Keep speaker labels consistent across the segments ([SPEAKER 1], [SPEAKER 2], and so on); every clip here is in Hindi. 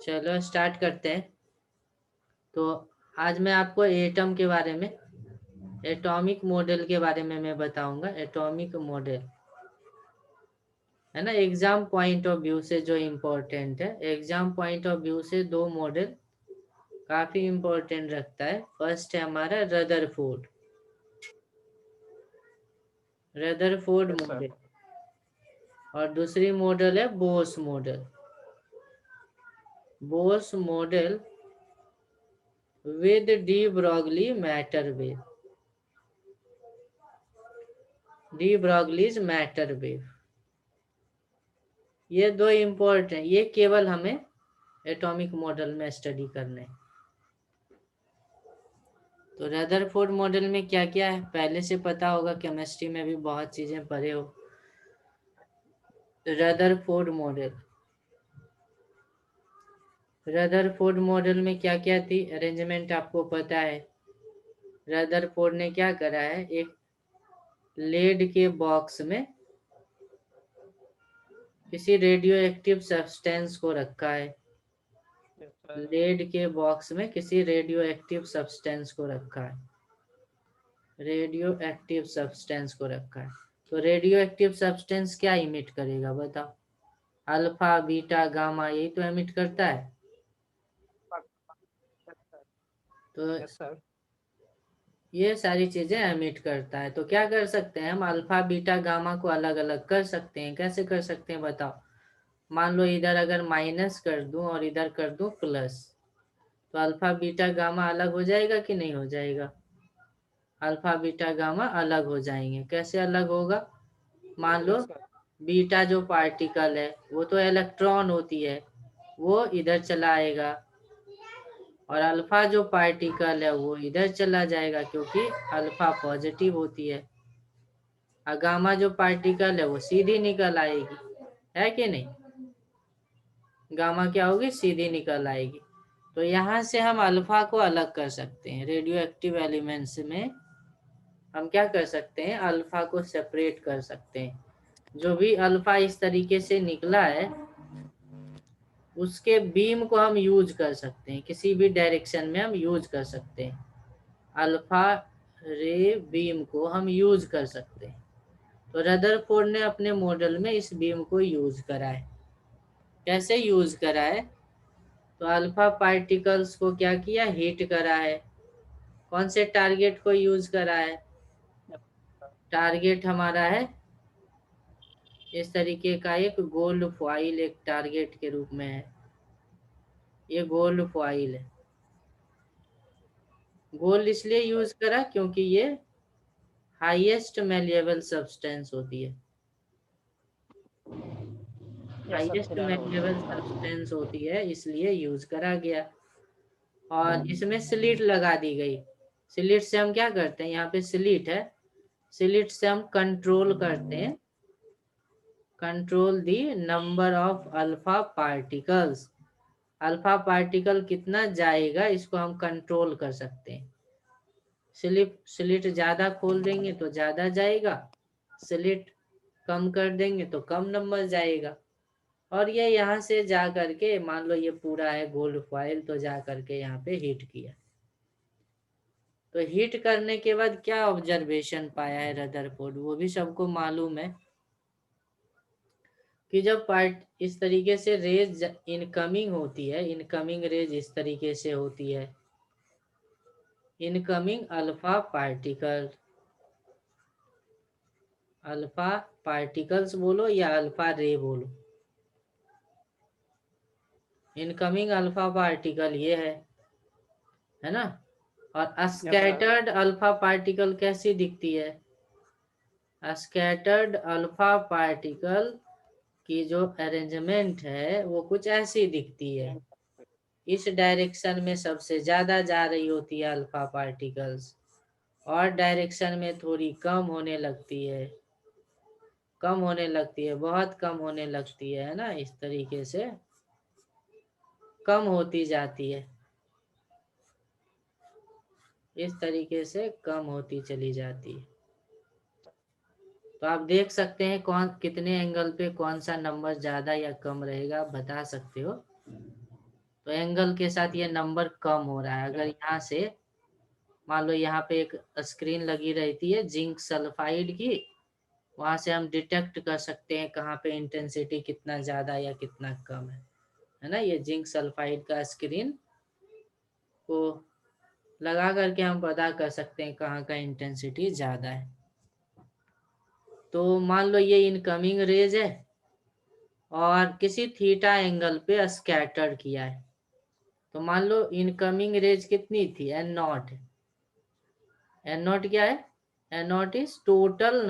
[SPEAKER 1] चलो स्टार्ट करते हैं। तो आज मैं आपको एटम के बारे में, एटॉमिक मॉडल के बारे में मैं बताऊंगा। एटॉमिक मॉडल है ना, एग्जाम पॉइंट ऑफ व्यू से जो इम्पोर्टेंट है। एग्जाम पॉइंट ऑफ व्यू से दो मॉडल काफी इम्पोर्टेंट रखता है। फर्स्ट है हमारा Rutherford, Rutherford
[SPEAKER 2] yes sir.
[SPEAKER 1] Model, और दूसरी मॉडल है Bose model. Bose model with de Broglie matter wave, de Broglie's matter wave. ये दो इम्पोर्टेंट है, ये केवल हमें एटॉमिक मॉडल में स्टडी करने। तो रदरफोर्ड मॉडल में क्या क्या है पहले से पता होगा, केमिस्ट्री में भी बहुत चीजें पढ़े हो। रदरफोर्ड मॉडल, रदरफोर्ड मॉडल में क्या क्या थी, अरेंजमेंट आपको पता है। रदरफोर्ड ने क्या करा है, एक लेड के बॉक्स में किसी रेडियो एक्टिव सब्सटेंस को रखा है।
[SPEAKER 2] Yes sir.
[SPEAKER 1] लेड के बॉक्स में किसी रेडियो एक्टिव सब्सटेंस को रखा है, रेडियो एक्टिव सब्सटेंस को रखा है। तो रेडियो एक्टिव सब्सटेंस क्या इमिट करेगा बताओ? अल्फा बीटा गामा, यही तो एमिट करता है। तो
[SPEAKER 2] यस सर।
[SPEAKER 1] ये सारी चीजें एमिट करता है। तो क्या कर सकते हैं हम, अल्फा बीटा गामा को अलग अलग कर सकते हैं। कैसे कर सकते हैं बताओ? मान लो इधर अगर माइनस कर दूं और इधर कर दूं प्लस, तो अल्फा बीटा गामा अलग हो जाएगा कि नहीं हो जाएगा? अल्फा बीटा गामा अलग हो जाएंगे। कैसे अलग होगा? मान लो
[SPEAKER 2] यस सर।
[SPEAKER 1] बीटा जो पार्टिकल है वो तो इलेक्ट्रॉन होती है, वो इधर चला आएगा, और अल्फा जो पार्टिकल है वो इधर चला जाएगा क्योंकि अल्फा पॉजिटिव होती है। और गामा जो पार्टिकल है वो सीधी निकल आएगी, है कि नहीं? गामा क्या होगी, सीधी निकल आएगी। तो यहाँ से हम अल्फा को अलग कर सकते हैं। रेडियो एक्टिव एलिमेंट्स में हम क्या कर सकते हैं, अल्फा को सेपरेट कर सकते हैं। जो भी अल्फा इस तरीके से निकला है उसके बीम को हम यूज कर सकते हैं, किसी भी डायरेक्शन में हम यूज कर सकते हैं। अल्फा रे बीम को हम यूज कर सकते हैं। तो रदरफोर्ड ने अपने मॉडल में इस बीम को यूज करा है। कैसे यूज करा है? तो अल्फा पार्टिकल्स को क्या किया, हीट करा है। कौन से टारगेट को यूज करा है? टारगेट हमारा है इस तरीके का एक गोल्ड फॉइल, एक टारगेट के रूप में है। ये गोल्ड फॉइल है। गोल्ड इसलिए यूज करा क्योंकि ये हाईएस्ट मैलिएबल सब्सटेंस होती है,
[SPEAKER 2] यस सर।
[SPEAKER 1] हाईएस्ट
[SPEAKER 2] फिलहाल होती
[SPEAKER 1] मैलिएबल
[SPEAKER 2] है।
[SPEAKER 1] सब्सटेंस होती है, इसलिए यूज करा गया। और
[SPEAKER 2] हम्म।
[SPEAKER 1] इसमें स्लिट लगा दी गई। स्लिट से हम क्या करते हैं, यहाँ पे स्लिट है, स्लिट से हम कंट्रोल करते हैं, control the number of alpha particles. Alpha particle कितना जाएगा इसको हम कंट्रोल कर सकते हैं। स्लिट ज्यादा खोल देंगे तो ज्यादा जाएगा, स्लिट कम कर देंगे तो कम नंबर जाएगा। और ये यहाँ से जा करके, मान लो ये पूरा है गोल्ड फॉइल, तो जा करके यहाँ पे हीट किया। तो हीट करने के बाद क्या ऑब्जर्वेशन पाया है रदरफोर्ड, वो भी सबको मालूम है कि जब पार्ट इस तरीके से रेज इनकमिंग होती है, इनकमिंग रेज इस तरीके से होती है, incoming alpha particle, alpha particles बोलो या अल्फा रे बोलो, इनकमिंग अल्फा पार्टिकल ये है ना। और
[SPEAKER 2] yes sir.
[SPEAKER 1] Scattered alpha particle कैसी दिखती है? स्कैटर्ड अल्फा पार्टिकल की जो अरेंजमेंट है वो कुछ ऐसी दिखती है। इस डायरेक्शन में सबसे ज्यादा जा रही होती है अल्फा पार्टिकल्स, और डायरेक्शन में थोड़ी कम होने लगती है, कम होने लगती है, बहुत कम होने लगती है ना, इस तरीके से कम होती जाती है, इस तरीके से कम होती चली जाती है। तो आप देख सकते हैं कौन कितने एंगल पे कौन सा नंबर ज्यादा या कम रहेगा, आप बता सकते हो। तो एंगल के साथ ये नंबर कम हो रहा है। अगर यहाँ से मान लो यहाँ पे एक स्क्रीन लगी रहती है जिंक सल्फाइड की, वहां से हम डिटेक्ट कर सकते हैं कहाँ पे इंटेंसिटी कितना ज्यादा या कितना कम है ना। ये जिंक सल्फाइड का स्क्रीन को लगा करके हम पता कर सकते हैं कहाँ का इंटेंसिटी ज्यादा है। तो मान लो ये इनकमिंग रेज है और किसी थीटा एंगल पे स्कैटर किया है। तो मान लो इनकमिंग रेज कितनी थी, एन नॉट। एन नॉट क्या है? N naught is total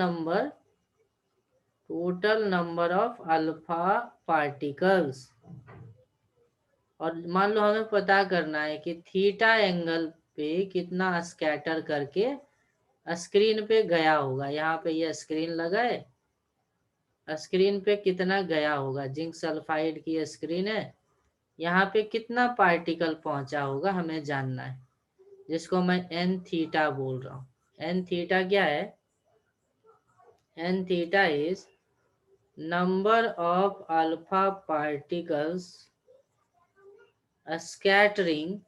[SPEAKER 1] number of alpha particles. और मान लो हमें पता करना है कि थीटा एंगल पे कितना स्कैटर करके स्क्रीन पे गया होगा। यहाँ पे ये स्क्रीन लगा है, स्क्रीन पे कितना गया होगा, जिंक सल्फाइड की स्क्रीन है, यहाँ पे कितना पार्टिकल पहुंचा होगा हमें जानना है, जिसको मैं एन थीटा बोल रहा हूँ। एन थीटा क्या है? N theta is number of alpha particles scattering.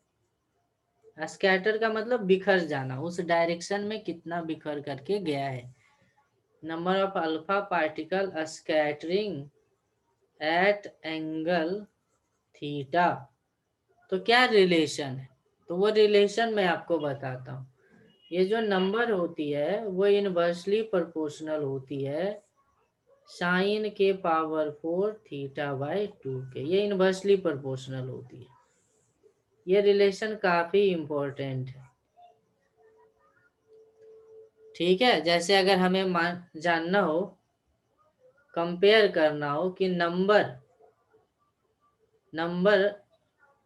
[SPEAKER 1] Scatter का मतलब बिखर जाना, उस डायरेक्शन में कितना बिखर करके गया है। Number of alpha particle scattering at angle theta. तो क्या रिलेशन है? तो वो रिलेशन मैं आपको बताता हूँ। ये जो नंबर होती है वो इनवर्सली प्रोपोर्शनल होती है साइन के पावर 4 थीटा बाय 2 के। ये इनवर्सली प्रोपोर्शनल होती है। ये रिलेशन काफी इंपॉर्टेंट है। ठीक है, जैसे अगर हमें जानना हो, कंपेयर करना हो कि नंबर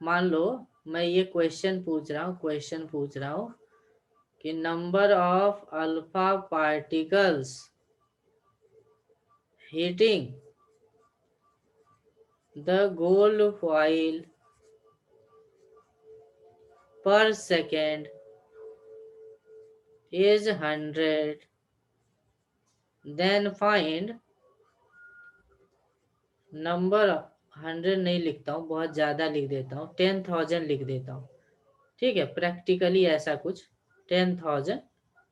[SPEAKER 1] मान लो मैं ये क्वेश्चन पूछ रहा हूँ कि number of alpha particles hitting the gold foil per second is 100, then find number। 100 नहीं लिखता हूँ, बहुत ज्यादा लिख देता हूँ, 10,000 लिख देता हूँ। ठीक है, प्रैक्टिकली ऐसा कुछ 10,000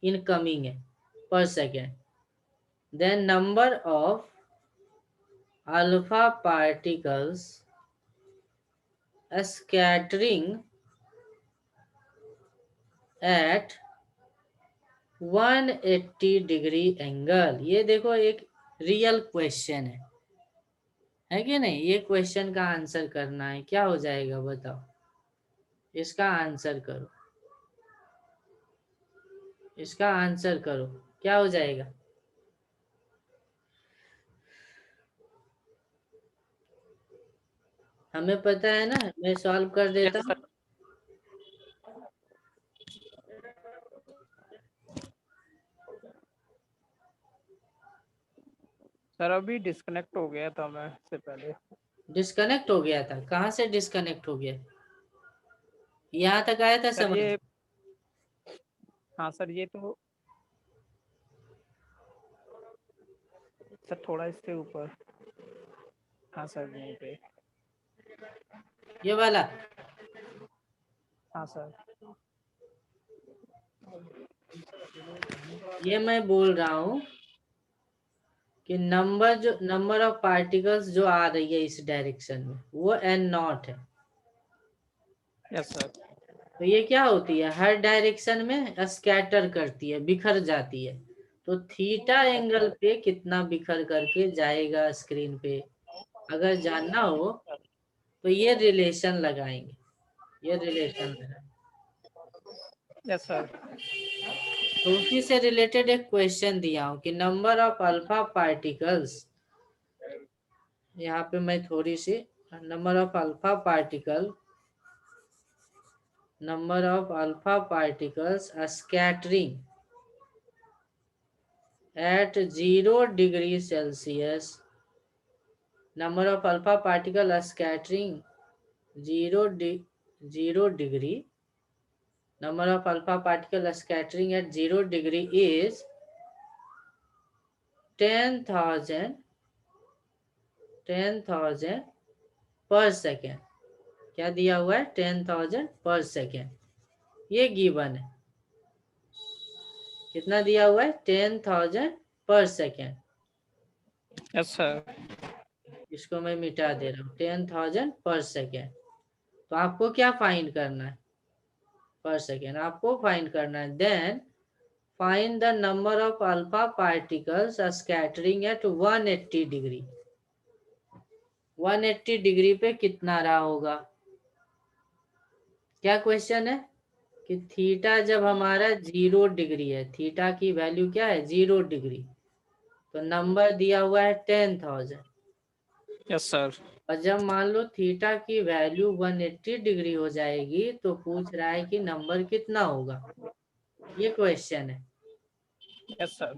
[SPEAKER 1] इनकमिंग है per second. Then number of alpha particles scattering at 180 degree angle. ये देखो एक रियल क्वेश्चन है कि नहीं? ये क्वेश्चन का आंसर करना है। क्या हो जाएगा बताओ, इसका आंसर करो, इसका आंसर करो, क्या हो जाएगा? हमें पता है ना, मैं सॉल्व कर देता
[SPEAKER 2] यस
[SPEAKER 1] हूँ।
[SPEAKER 2] सर। सर अभी डिस्कनेक्ट हो गया था मैं से पहले।
[SPEAKER 1] डिस्कनेक्ट हो गया था? कहाँ से डिस्कनेक्ट हो गया? यहाँ तक आया था
[SPEAKER 2] सर
[SPEAKER 1] समझ?
[SPEAKER 2] ये, हाँ सर ये तो, सर थोड़ा इससे ऊपर। हाँ सर यहीं पे।
[SPEAKER 1] ये वाला?
[SPEAKER 2] हाँ सर।
[SPEAKER 1] ये मैं बोल रहा हूँ कि नंबर ऑफ पार्टिकल्स जो आ रही है इस डायरेक्शन में वो एन नॉट है।
[SPEAKER 2] Yes sir.
[SPEAKER 1] तो ये क्या होती है, हर डायरेक्शन में स्कैटर करती है, बिखर जाती है। तो थीटा एंगल पे कितना बिखर करके जाएगा स्क्रीन पे, अगर जानना हो तो ये रिलेशन लगाएंगे, ये रिलेशन लगाएंगे।
[SPEAKER 2] Yes sir.
[SPEAKER 1] तो उसी से रिलेटेड एक क्वेश्चन दिया हूं कि नंबर ऑफ अल्फा पार्टिकल्स, यहाँ पे मैं थोड़ी सी, number of alpha particles scattering at 0 degree Celsius, number of alpha particle scattering 0 degree, number of alpha particle scattering at 0 degree is 10,000 per second। क्या दिया हुआ है 10,000 पर सेकेंड, ये गिवन है। कितना दिया हुआ है 10,000 पर सेकेंड।
[SPEAKER 2] Yes sir.
[SPEAKER 1] इसको मैं मिटा दे रहा हूँ, 10,000 पर सेकेंड। तो आपको क्या फाइंड करना है, पर सेकेंड आपको फाइंड करना है। Then find the number of alpha particles scattering at 180 degree. 180 degree पे कितना रहा होगा। क्या क्वेश्चन है कि थीटा जब हमारा 0 डिग्री है, थीटा की वैल्यू क्या है 0 डिग्री, तो नंबर दिया हुआ है 10,000।
[SPEAKER 2] Yes sir.
[SPEAKER 1] और जब मान लो थीटा की वैल्यू 180 डिग्री हो जाएगी तो पूछ रहा है कि नंबर कितना होगा, ये क्वेश्चन है।
[SPEAKER 2] Yes sir.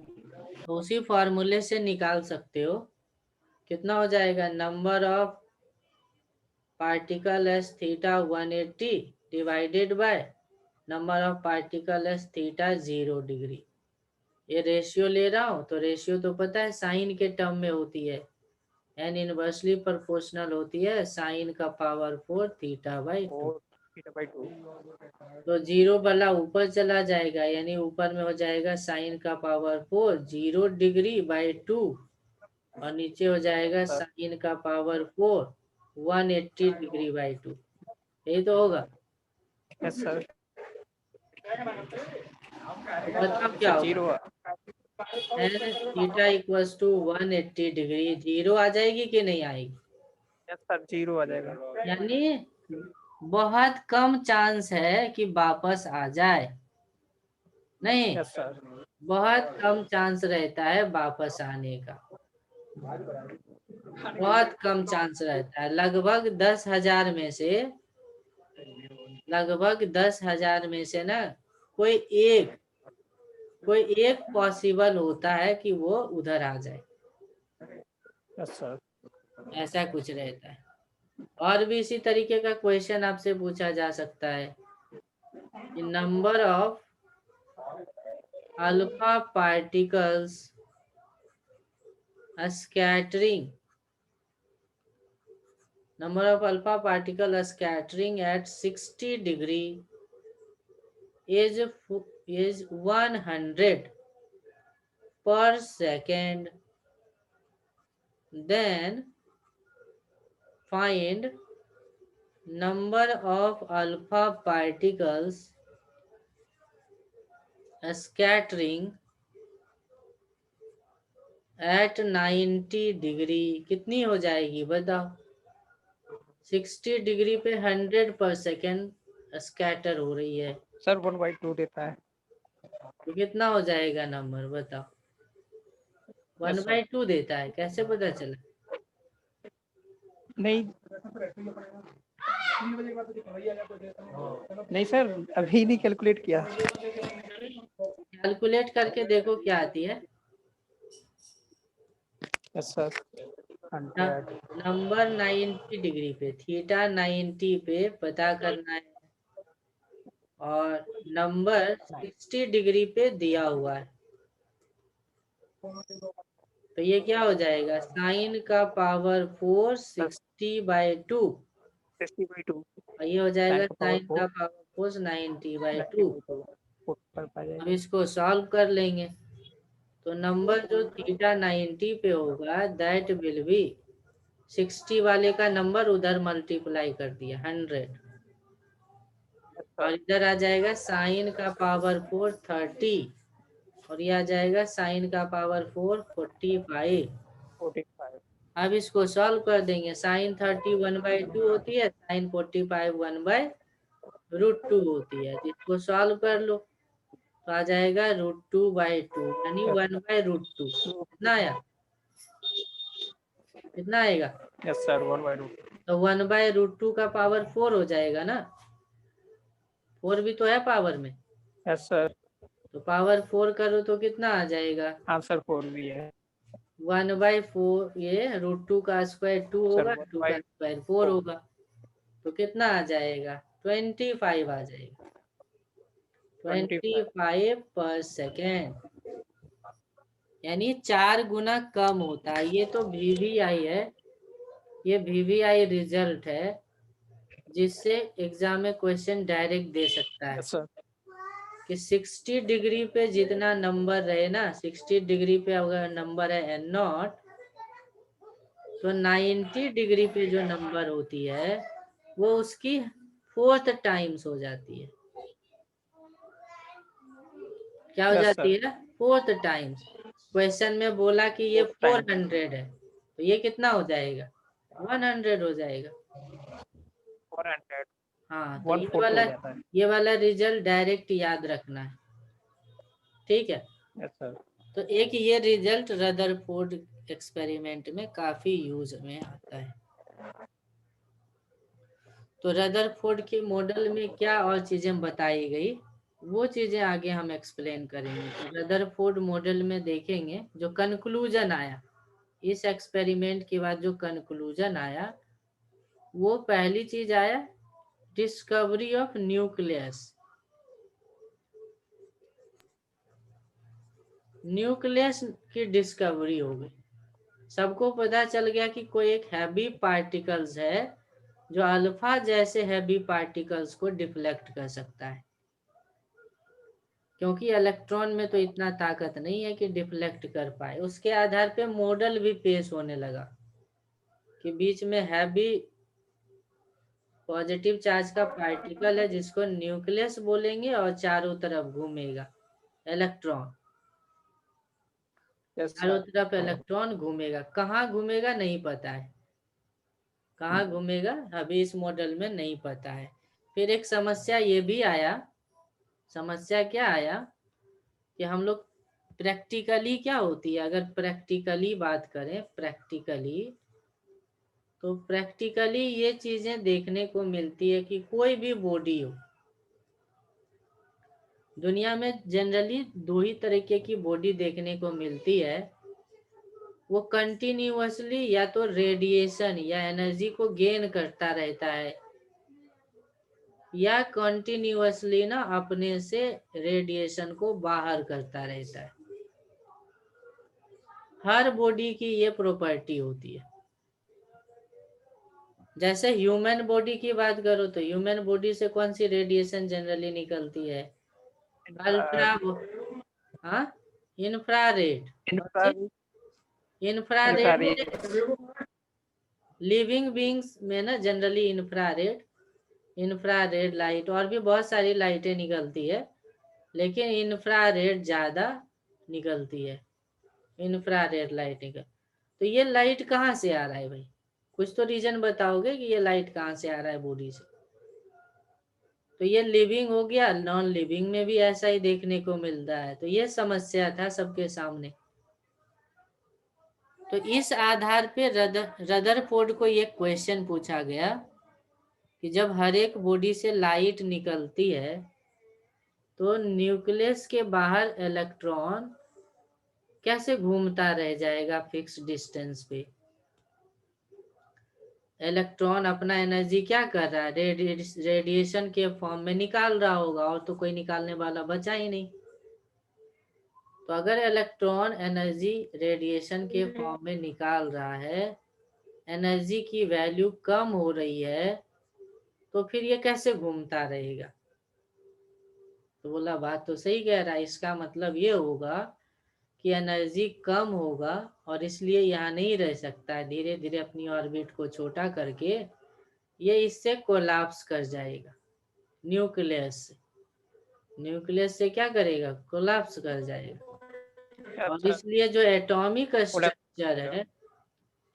[SPEAKER 1] तो उसी फॉर्मूले से निकाल सकते हो। कितना हो जाएगा, number of particle S theta 180 divided by number of particle S theta 0 degree. ये रेशियो ले रहा हूँ, तो रेशियो तो पता है साइन के टर्म में होती है, एन इनवर्सली प्रोपोर्शनल होती है साइन का power 4 theta by 2।
[SPEAKER 2] 4 theta by 2।
[SPEAKER 1] तो 0 वाला ऊपर चला जाएगा, यानी ऊपर में हो जाएगा साइन का पावर 4 0 डिग्री बाई 2, और नीचे हो जाएगा साइन का पावर 4 180 डिग्री बाई 2। यही तो होगा।
[SPEAKER 2] Yes sir.
[SPEAKER 1] तो बताओ क्या
[SPEAKER 2] जीरो।
[SPEAKER 1] होगा, n theta equals to 180 degree, 0 आ जाएगी कि नहीं आएगी।
[SPEAKER 2] यस सर, 0 आ जाएगा।
[SPEAKER 1] यानी बहुत कम चांस है कि वापस आ जाए, नहीं
[SPEAKER 2] यस सर।
[SPEAKER 1] बहुत कम चांस रहता है वापस आने का, बहुत कम चांस रहता है। लगभग 10,000 में से, लगभग 10,000 में से ना कोई एक पॉसिबल होता है कि वो उधर आ जाए,
[SPEAKER 2] यस सर।
[SPEAKER 1] ऐसा कुछ रहता है। और भी इसी तरीके का क्वेश्चन आपसे पूछा जा सकता है कि number of alpha particles scattering, number of alpha particle scattering at 60 degree is 100 per second. Then find number of alpha particles scattering at 90 degree. कितनी हो जाएगी बताओ, 60 डिग्री पे 100 पर सेकेंड स्कैटर हो रही है,
[SPEAKER 2] सर 1/2 देता है।
[SPEAKER 1] तो कितना हो जाएगा नंबर बताओ।
[SPEAKER 2] Yes sir.
[SPEAKER 1] 1/2 देता है, कैसे पता चला।
[SPEAKER 2] नहीं नहीं सर, अभी नहीं कैलकुलेट किया।
[SPEAKER 1] कैलकुलेट करके देखो क्या आती है।
[SPEAKER 2] Yes sir. 100।
[SPEAKER 1] नंबर 90 डिग्री पे, थीटा 90 पे पता करना है, और नंबर 60 डिग्री पे दिया हुआ है, तो ये क्या हो जाएगा, साइन का पावर 4 60/2,
[SPEAKER 2] 60/2।
[SPEAKER 1] और ये हो जाएगा
[SPEAKER 2] साइन का पावर
[SPEAKER 1] साइन
[SPEAKER 2] 4
[SPEAKER 1] का पावर 4 90/2।
[SPEAKER 2] 90/2 पर पा
[SPEAKER 1] अब
[SPEAKER 2] जाएगा।
[SPEAKER 1] इसको सॉल्व कर लेंगे, तो नंबर जो थीटा 90 पे होगा दैट विल बी 60 वाले का नंबर उधर मल्टीप्लाई कर दिया 100, और इधर आ जाएगा साइन का पावर 4 30, और ये आ जाएगा साइन का पावर 4 45।
[SPEAKER 2] 45।
[SPEAKER 1] अब इसको सॉल्व कर देंगे, साइन 30 1/2 होती है, साइन 45 1/√2 होती है, तो इसको सॉल्व कर लो, तो आ जाएगा √2/2 यानी 1/√2। कितना आया, कितना आएगा,
[SPEAKER 2] यस सर, 1/2।
[SPEAKER 1] तो 1/√2 का पावर 4 हो जाएगा ना, 4 भी तो है पावर में,
[SPEAKER 2] यस सर।
[SPEAKER 1] तो पावर 4 करो तो कितना आ जाएगा,
[SPEAKER 2] आंसर 4 भी है
[SPEAKER 1] 1/4, ये √2 का स्क्वायर 2
[SPEAKER 2] सर।
[SPEAKER 1] होगा, 2 का
[SPEAKER 2] 1/4।
[SPEAKER 1] स्क्वायर 4 होगा, तो कितना आ जाएगा 25 आ जाएगा,
[SPEAKER 2] 25।
[SPEAKER 1] 25 पर सेकेंड, यानी 4 गुना कम होता है। ये तो वीवीआई है, ये वीवीआई रिजल्ट है, जिससे एग्जाम में क्वेश्चन डायरेक्ट दे सकता है
[SPEAKER 2] यस सर।
[SPEAKER 1] कि 60 डिग्री पे जितना नंबर रहे ना, 60 डिग्री पे अगर नंबर है एन नॉट, तो 90 डिग्री पे जो नंबर होती है वो उसकी 4th टाइम्स हो जाती है। क्या हो
[SPEAKER 2] यस
[SPEAKER 1] जाती
[SPEAKER 2] सर।
[SPEAKER 1] है? 4th times. क्वेश्चन में बोला कि ये 400 है, तो ये कितना हो जाएगा? 100 हो जाएगा।
[SPEAKER 2] 400
[SPEAKER 1] हाँ, तो
[SPEAKER 2] 1/4 हो जाता है।
[SPEAKER 1] ये वाला रिजल्ट डायरेक्ट याद रखना है, ठीक है।
[SPEAKER 2] Yes sir.
[SPEAKER 1] तो एक ये रिजल्ट रदरफोर्ड एक्सपेरिमेंट में काफी यूज में आता है। तो रदरफोर्ड के मॉडल में क्या और चीजें बताई गई, वो चीजें आगे हम एक्सप्लेन करेंगे। तो रदरफोर्ड मॉडल में देखेंगे जो कंक्लूजन आया इस एक्सपेरिमेंट के बाद, जो कंक्लूजन आया वो पहली चीज आया डिस्कवरी ऑफ न्यूक्लियस। न्यूक्लियस की डिस्कवरी हो गई। सबको पता चल गया कि कोई एक हैवी पार्टिकल्स है जो अल्फा जैसे हैवी पार्टिकल्स को डिफ्लेक्ट कर सकता है, क्योंकि इलेक्ट्रॉन में तो इतना ताकत नहीं है कि डिफ्लेक्ट कर पाए। उसके आधार पे मॉडल भी पेश होने लगा कि बीच में हैवी पॉजिटिव चार्ज का पार्टिकल है जिसको न्यूक्लियस बोलेंगे और चारों तरफ घूमेगा इलेक्ट्रॉन,
[SPEAKER 2] यस
[SPEAKER 1] चारों
[SPEAKER 2] सर।
[SPEAKER 1] तरफ इलेक्ट्रॉन घूमेगा। कहाँ घूमेगा नहीं पता है, कहाँ घूमेगा अभी इस मॉडल में नहीं पता है। फिर एक समस्या ये भी आया, समस्या क्या आया कि हम लोग प्रैक्टिकली क्या होती है, अगर प्रैक्टिकली बात करें प्रैक्टिकली, तो प्रैक्टिकली ये चीजें देखने को मिलती है कि कोई भी बॉडी हो, दुनिया में जनरली दो ही तरीके की बॉडी देखने को मिलती है। वो कंटिन्यूअसली या तो रेडिएशन या एनर्जी को गेन करता रहता है, या कंटिन्यूअसली ना अपने से रेडिएशन को बाहर करता रहता है। हर बॉडी की ये प्रॉपर्टी होती है। जैसे ह्यूमन बॉडी की बात करो तो ह्यूमन बॉडी से कौन सी रेडिएशन जनरली निकलती है? अल्ट्रा, हाँ, इंफ्रारेड। कौन सी?
[SPEAKER 2] Infrared.
[SPEAKER 1] Infrared.
[SPEAKER 2] Infrared.
[SPEAKER 1] Living beings में ना जनरली इंफ्रारेड, इंफ्रारेड लाइट और भी बहुत सारी लाइटें निकलती है, लेकिन इंफ्रारेड ज्यादा निकलती है। इंफ्रारेड लाइट निकल, तो ये लाइट कहाँ से आ रहा है भाई? कुछ तो रीजन बताओगे कि ये लाइट कहाँ से आ रहा है बॉडी से। तो ये लिविंग हो गया, नॉन लिविंग में भी ऐसा ही देखने को मिलता है। तो ये समस्या था सबके सामने। तो इस आधार पे रदरफोर्ड को ये क्वेश्चन पूछा गया कि जब हर एक बॉडी से लाइट निकलती है तो न्यूक्लियस के बाहर इलेक्ट्रॉन कैसे घूमता रह जाएगा फिक्स डिस्टेंस पे? इलेक्ट्रॉन अपना एनर्जी क्या कर रहा है? रेडिएशन के फॉर्म में निकाल रहा होगा, और तो कोई निकालने वाला बचा ही नहीं। तो अगर इलेक्ट्रॉन एनर्जी रेडिएशन के फॉर्म में निकाल रहा है, एनर्जी की वैल्यू कम हो रही है, तो फिर ये कैसे घूमता रहेगा? तो बोला बात तो सही कह रहा है, इसका मतलब ये होगा कि एनर्जी कम होगा और इसलिए यहाँ नहीं रह सकता है। धीरे धीरे अपनी ऑर्बिट को छोटा करके ये इससे कोलैप्स कर जाएगा, न्यूक्लियस से। न्यूक्लियस से क्या करेगा? कोलैप्स कर जाएगा। और
[SPEAKER 2] अच्छा।
[SPEAKER 1] इसलिए जो एटॉमिक
[SPEAKER 2] थोड़ा।
[SPEAKER 1] स्ट्रक्चर है,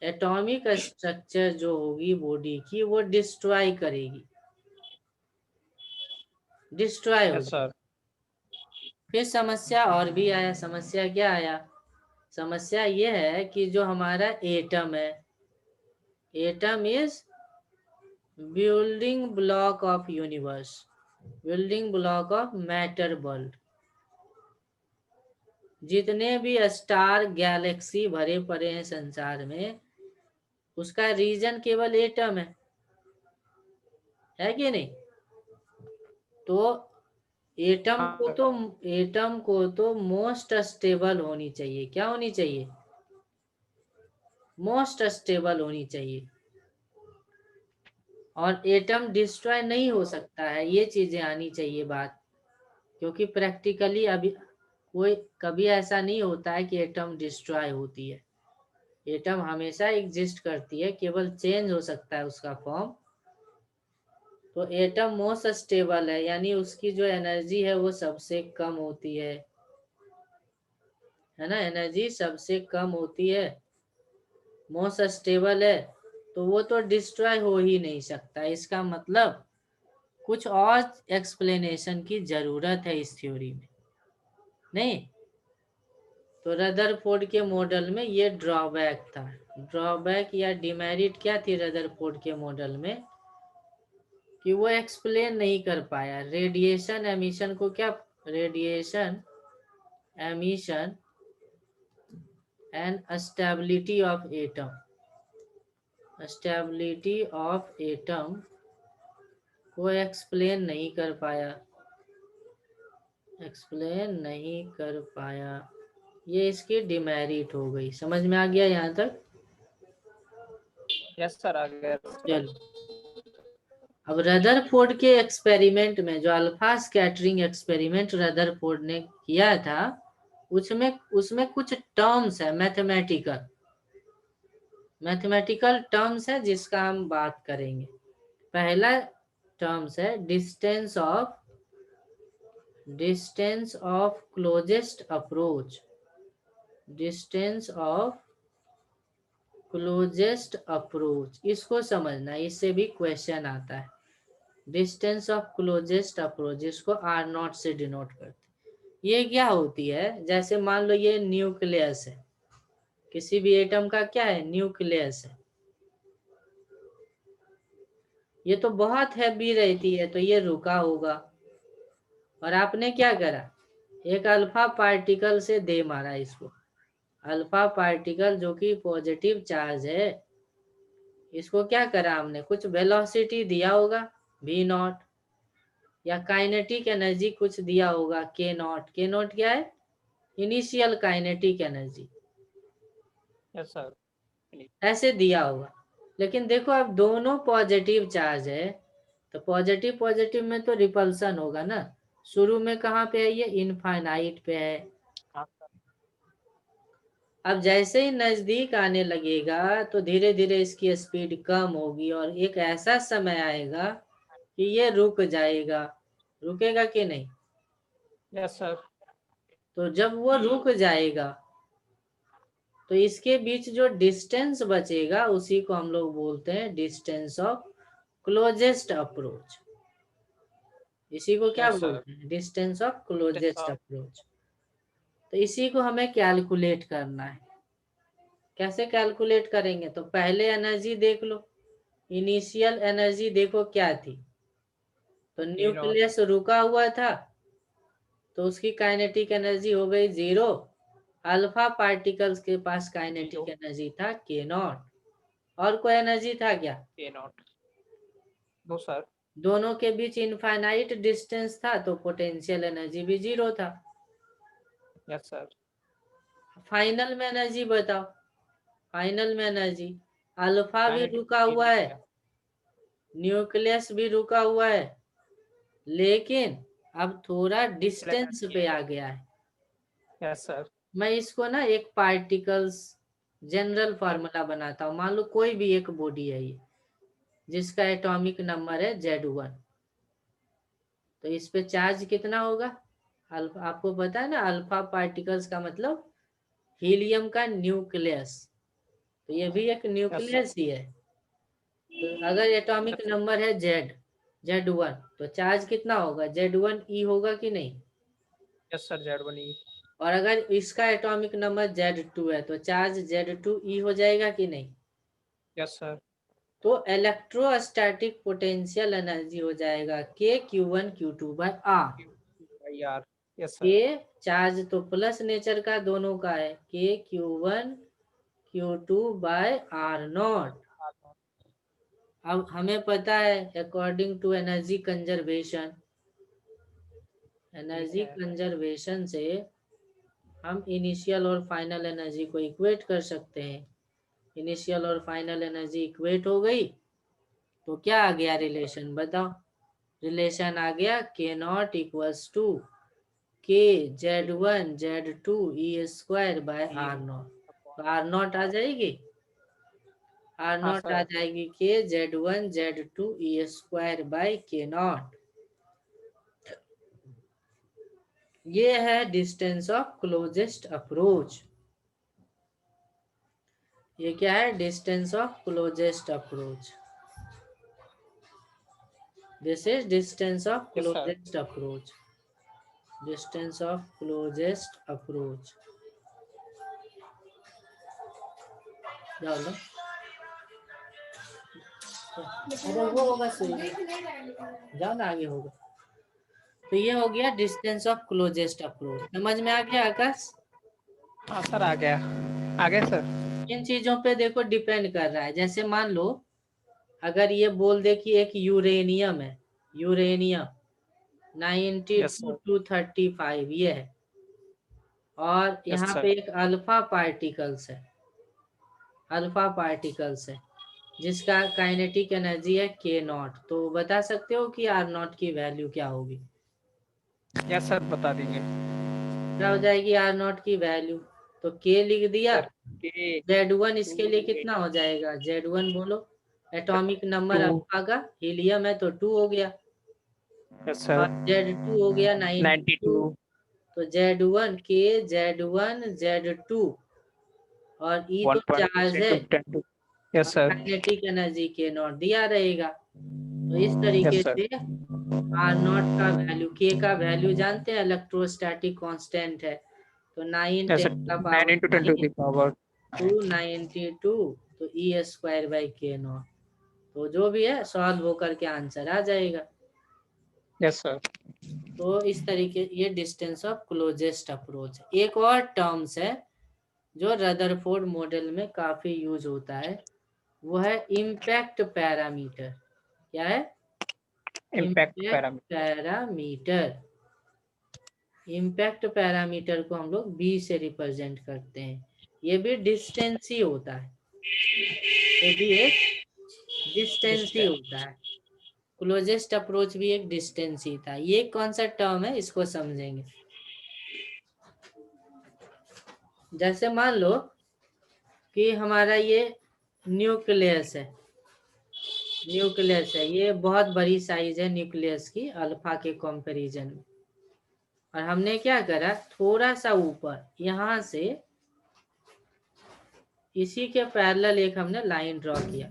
[SPEAKER 1] एटॉमिक स्ट्रक्चर जो होगी बॉडी की, वो डिस्ट्रॉय करेगी, डिस्ट्रॉय हो
[SPEAKER 2] यस
[SPEAKER 1] जाएगी।
[SPEAKER 2] सर।
[SPEAKER 1] फिर समस्या और भी आया। समस्या क्या आया? समस्या ये है कि जो हमारा एटम है, atom is building block of universe, building block of matter world. जितने भी स्टार गैलेक्सी भरे पड़े हैं संसार में, उसका रीजन केवल एटम है कि नहीं? तो
[SPEAKER 2] हाँ।
[SPEAKER 1] एटम को तो मोस्ट स्टेबल होनी चाहिए। क्या होनी चाहिए? मोस्ट स्टेबल होनी चाहिए। और एटम डिस्ट्रॉय नहीं हो सकता है, ये चीजें आनी चाहिए बात। क्योंकि प्रैक्टिकली अभी कोई कभी ऐसा नहीं होता है कि एटम डिस्ट्रॉय होती है। एटम हमेशा एग्जिस्ट करती है, केवल चेंज हो सकता है उसका फॉर्म। तो एटम मोस्ट स्टेबल है, यानी उसकी जो एनर्जी है वो सबसे कम होती है ना, एनर्जी सबसे कम होती है, मोस्ट स्टेबल है। तो वो तो डिस्ट्रॉय हो ही नहीं सकता। इसका मतलब कुछ और एक्सप्लेनेशन की जरूरत है इस थ्योरी में, नहीं? तो रदरफोर्ड के मॉडल में ये ड्रॉबैक था। ड्रॉबैक या डिमेरिट क्या थी रदरफोर्ड के मॉडल में, कि वो एक्सप्लेन नहीं कर पाया रेडिएशन एमिशन को। क्या radiation emission and stability of atom, stability of atom को एक्सप्लेन नहीं कर पाया, एक्सप्लेन नहीं कर पाया। ये इसकी डिमेरिट हो गई। समझ में आ गया यहाँ तक?
[SPEAKER 2] यस सर, आ गया सर।
[SPEAKER 1] चलो, अब रदरफोर्ड के एक्सपेरिमेंट में, जो अल्फा स्कैटरिंग एक्सपेरिमेंट रदरफोर्ड ने किया था, उसमें उसमें कुछ टर्म्स है मैथमेटिकल, मैथमेटिकल टर्म्स है जिसका हम बात करेंगे। पहला टर्म्स है distance of closest approach, distance of closest approach. इसको समझना, इससे भी क्वेश्चन आता है। डिस्टेंस ऑफ क्लोजेस्ट अप्रोच, जिसको आर नॉट से डिनोट करते हैं। ये क्या होती है, जैसे मान लो ये न्यूक्लियस है, किसी भी एटम का क्या है, न्यूक्लियस है। ये तो बहुत हैवी रहती है, तो ये रुका होगा, और आपने क्या करा, एक अल्फा पार्टिकल से दे मारा इसको। अल्फा पार्टिकल जो कि पॉजिटिव चार्ज है, इसको क्या करा हमने, कुछ वेलोसिटी दिया होगा v नॉट, या काइनेटिक एनर्जी कुछ दिया होगा k नॉट। k नॉट क्या है, initial kinetic energy,
[SPEAKER 2] yes sir.
[SPEAKER 1] ऐसे दिया होगा। लेकिन देखो अब दोनों पॉजिटिव चार्ज है, तो पॉजिटिव पॉजिटिव में तो रिपल्सन होगा ना। शुरू में कहाँ पे है, ये इनफाइनाइट पे है।
[SPEAKER 2] हाँ सर।
[SPEAKER 1] अब जैसे ही नजदीक आने लगेगा तो धीरे धीरे इसकी स्पीड कम होगी, और एक ऐसा समय आएगा कि ये रुक जाएगा। रुकेगा कि नहीं?
[SPEAKER 2] Yes sir.
[SPEAKER 1] तो जब वो रुक जाएगा तो इसके बीच जो डिस्टेंस बचेगा उसी को हम लोग बोलते हैं डिस्टेंस ऑफ क्लोजेस्ट अप्रोच। इसी को क्या
[SPEAKER 2] यस सर।
[SPEAKER 1] बोलते हैं, distance of closest
[SPEAKER 2] of.
[SPEAKER 1] Approach. तो इसी को हमें कैलकुलेट करना है। कैसे कैलकुलेट करेंगे, तो पहले एनर्जी देख लो, इनिशियल एनर्जी देखो क्या थी। तो
[SPEAKER 2] ई नॉट।
[SPEAKER 1] न्यूक्लियस रुका हुआ था, तो उसकी काइनेटिक एनर्जी हो गई 0। अल्फा पार्टिकल्स के पास काइनेटिक
[SPEAKER 2] 0।
[SPEAKER 1] एनर्जी था k नॉट। और कोई एनर्जी था क्या?
[SPEAKER 2] A naught. No sir.
[SPEAKER 1] दोनों के बीच इनफाइनाइट डिस्टेंस था, तो पोटेंशियल एनर्जी भी 0 था।
[SPEAKER 2] Yes sir.
[SPEAKER 1] फाइनल में एनर्जी बताओ, फाइनल में एनर्जी, अल्फा भी
[SPEAKER 2] काइनेटिक
[SPEAKER 1] रुका हुआ
[SPEAKER 2] मिल
[SPEAKER 1] है,
[SPEAKER 2] गया।
[SPEAKER 1] न्यूक्लियस भी रुका हुआ है, लेकिन अब थोड़ा
[SPEAKER 2] इनिशियल
[SPEAKER 1] डिस्टेंस
[SPEAKER 2] एनर्जी
[SPEAKER 1] पे
[SPEAKER 2] है।
[SPEAKER 1] आ गया है।
[SPEAKER 2] Yes sir.
[SPEAKER 1] मैं इसको ना एक पार्टिकल्स जनरल फार्मूला बनाता हूँ। मान लो कोई भी एक बॉडी है ये, जिसका एटॉमिक नंबर है Z1, तो इस पे चार्ज कितना होगा? अल्फा, आपको पता है ना, अल्फा पार्टिकल्स का मतलब हीलियम का न्यूक्लियस, तो ये भी एक
[SPEAKER 2] यस सर।
[SPEAKER 1] न्यूक्लियस ही है। तो अगर एटॉमिक
[SPEAKER 2] यस सर।
[SPEAKER 1] नंबर है Z1, तो चार्ज कितना होगा, Z1e होगा कि नहीं?
[SPEAKER 2] Yes sir, Z1E।
[SPEAKER 1] और अगर इसका एटॉमिक नंबर Z2 है, तो चार्ज Z2e हो जाएगा कि नहीं?
[SPEAKER 2] Yes sir.
[SPEAKER 1] तो इलेक्ट्रोस्टैटिक पोटेंशियल एनर्जी हो जाएगा KQ1 Q2/R।
[SPEAKER 2] By r. Yes sir.
[SPEAKER 1] के चार्ज तो प्लस नेचर का दोनों का है, KQ1 Q2/R0। अब हमें पता है अकॉर्डिंग टू एनर्जी कंजर्वेशन,
[SPEAKER 2] ठीक
[SPEAKER 1] एनर्जी
[SPEAKER 2] है।
[SPEAKER 1] कंजर्वेशन से हम इनिशियल और फाइनल एनर्जी को इक्वेट कर सकते हैं। इनिशियल और फाइनल एनर्जी इक्वेट हो गई, तो क्या आ गया रिलेशन, बताओ। रिलेशन आ गया के not equals to k Z1 Z2 e square by r not. तो आर नॉट आ जाएगी, आर
[SPEAKER 2] हाँ
[SPEAKER 1] नॉट आ
[SPEAKER 2] सर।
[SPEAKER 1] जाएगी के Z1 Z2 e square bye के नॉट। ये है डिस्टेंस ऑफ क्लोजेस्ट अप्रोच। ये क्या है, distance of closest approach. This is distance of
[SPEAKER 2] yes sir.
[SPEAKER 1] Closest approach, distance of closest approach. जाओ लो, अरे वो होगा सही, जाओ ना आगे होगा। तो ये हो गया डिस्टेंस ऑफ क्लोजेस्ट अप्रोच। समझ में आ गया आकाश?
[SPEAKER 2] हाँ सर, आ गया। आ गया सर।
[SPEAKER 1] इन चीजों पे देखो डिपेंड कर रहा है। जैसे मान लो अगर ये बोल दे कि एक यूरेनियम है, यूरेनियम
[SPEAKER 2] यस सर।
[SPEAKER 1] 92 to 35 ये है, और
[SPEAKER 2] यस
[SPEAKER 1] यहाँ
[SPEAKER 2] सर।
[SPEAKER 1] पे एक अल्फा पार्टिकल्स है, अल्फा पार्टिकल्स है जिसका काइनेटिक एनर्जी है के नॉट। तो बता सकते हो कि आर नॉट की वैल्यू क्या होगी?
[SPEAKER 2] यस सर, बता देंगे
[SPEAKER 1] क्या हो जाएगी आर नॉट की वैल्यू? तो के लिख दिया।
[SPEAKER 2] सर। के
[SPEAKER 1] Z1 इसके लिए
[SPEAKER 2] 2
[SPEAKER 1] कितना हो जाएगा, Z1 बोलो, एटॉमिक नंबर
[SPEAKER 2] 2।
[SPEAKER 1] अल्फा का, हीलियम है तो 2 हो गया,
[SPEAKER 2] यस
[SPEAKER 1] और
[SPEAKER 2] सर।
[SPEAKER 1] Z2 हो गया 92।
[SPEAKER 2] 92।
[SPEAKER 1] तो Z1 के Z1 Z2, और ई तो
[SPEAKER 2] 1.6
[SPEAKER 1] चार्ज है,
[SPEAKER 2] into 10 to।
[SPEAKER 1] और
[SPEAKER 2] यस सर।
[SPEAKER 1] काइनेटिक एनर्जी के नॉट दिया रहेगा। तो इस तरीके
[SPEAKER 2] यस सर।
[SPEAKER 1] से आर नॉट का वैल्यू, के का वैल्यू जानते हैं, इलेक्ट्रोस्टैटिक कांस्टेंट है। तो 9
[SPEAKER 2] यस
[SPEAKER 1] 10
[SPEAKER 2] सर।
[SPEAKER 1] का
[SPEAKER 2] 9
[SPEAKER 1] power
[SPEAKER 2] into 10 to
[SPEAKER 1] 9
[SPEAKER 2] the power
[SPEAKER 1] 292, तो ई स्क्वायर बाई के नॉट। तो जो भी है सॉल्व होकर के आंसर आ जाएगा।
[SPEAKER 2] Yes sir.
[SPEAKER 1] तो इस तरीके ये डिस्टेंस ऑफ क्लोजेस्ट अप्रोच है। एक और टर्म्स है जो रदरफोर्ड मॉडल में काफी यूज होता है, वो है इम्पैक्ट पैरामीटर। क्या है?
[SPEAKER 2] Impact
[SPEAKER 1] impact
[SPEAKER 2] parameter.
[SPEAKER 1] Parameter. Impact parameter को हम लोग बी से रिप्रेजेंट करते हैं। ये भी डिस्टेंस ही होता है, ये भी एक डिस्टेंस ही होता है। क्लोजेस्ट अप्रोच भी एक डिस्टेंस ही था। ये कौन सा टर्म है, इसको समझेंगे। जैसे मान लो कि हमारा ये न्यूक्लियस है, न्यूक्लियस है, ये बहुत बड़ी साइज है न्यूक्लियस की अल्फा के कंपैरिजन में। और हमने क्या करा, थोड़ा सा ऊपर यहाँ से इसी के पैरेलल एक हमने लाइन ड्रॉ किया,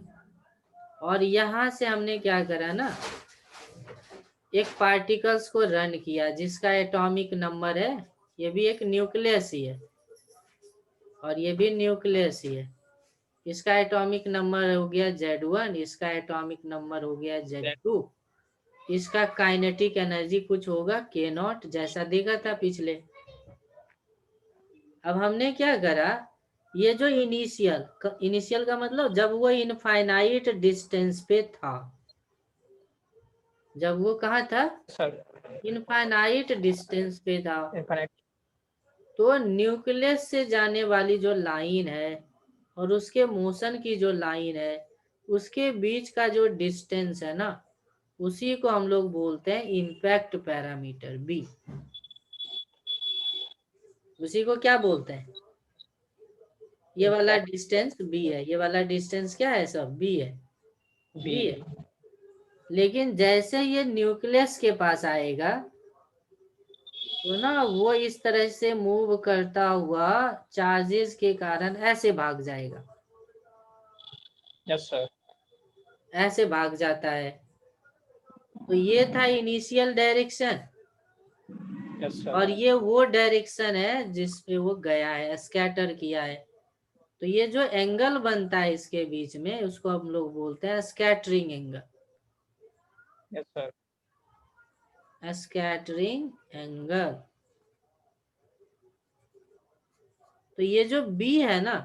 [SPEAKER 1] और यहाँ से हमने क्या करा ना, एक पार्टिकल्स को रन किया जिसका एटॉमिक नंबर है, ये भी एक न्यूक्लियस ही है, और ये भी न्यूक्लियस ही है। इसका एटॉमिक नंबर हो गया Z1, इसका एटॉमिक नंबर हो गया Z2। इसका काइनेटिक एनर्जी कुछ होगा के नॉट, जैसा देखा था पिछले। अब हमने क्या करा, ये जो इनिशियल का मतलब जब वो इनफाइनाइट डिस्टेंस पे था, जब वो कहाँ था,
[SPEAKER 2] सर।
[SPEAKER 1] इनफाइनाइट डिस्टेंस पे था,
[SPEAKER 2] इनफाइनाइट।
[SPEAKER 1] तो न्यूक्लियस से जाने वाली जो लाइन है और उसके मोशन की जो लाइन है, उसके बीच का जो डिस्टेंस है ना, उसी को हम लोग बोलते हैं इम्पैक्ट पैरामीटर बी। उसी को क्या बोलते हैं, ये वाला
[SPEAKER 2] इम्पैक्ट
[SPEAKER 1] डिस्टेंस बी है, ये वाला डिस्टेंस क्या है, सब बी है,
[SPEAKER 2] बी।
[SPEAKER 1] बी है। लेकिन जैसे ये न्यूक्लियस के पास आएगा तो ना वो इस तरह से मूव करता हुआ चार्जेस के कारण ऐसे भाग जाएगा,
[SPEAKER 2] यस सर।
[SPEAKER 1] ऐसे भाग जाता है। तो ये था इनिशियल डायरेक्शन,
[SPEAKER 2] यस
[SPEAKER 1] और
[SPEAKER 2] सर।
[SPEAKER 1] ये वो डायरेक्शन है जिसपे वो गया है, स्कैटर किया है। तो ये जो एंगल बनता है इसके बीच में, उसको हम लोग बोलते हैं scattering angle,
[SPEAKER 2] yes sir.
[SPEAKER 1] Scattering angle. तो ये जो बी है ना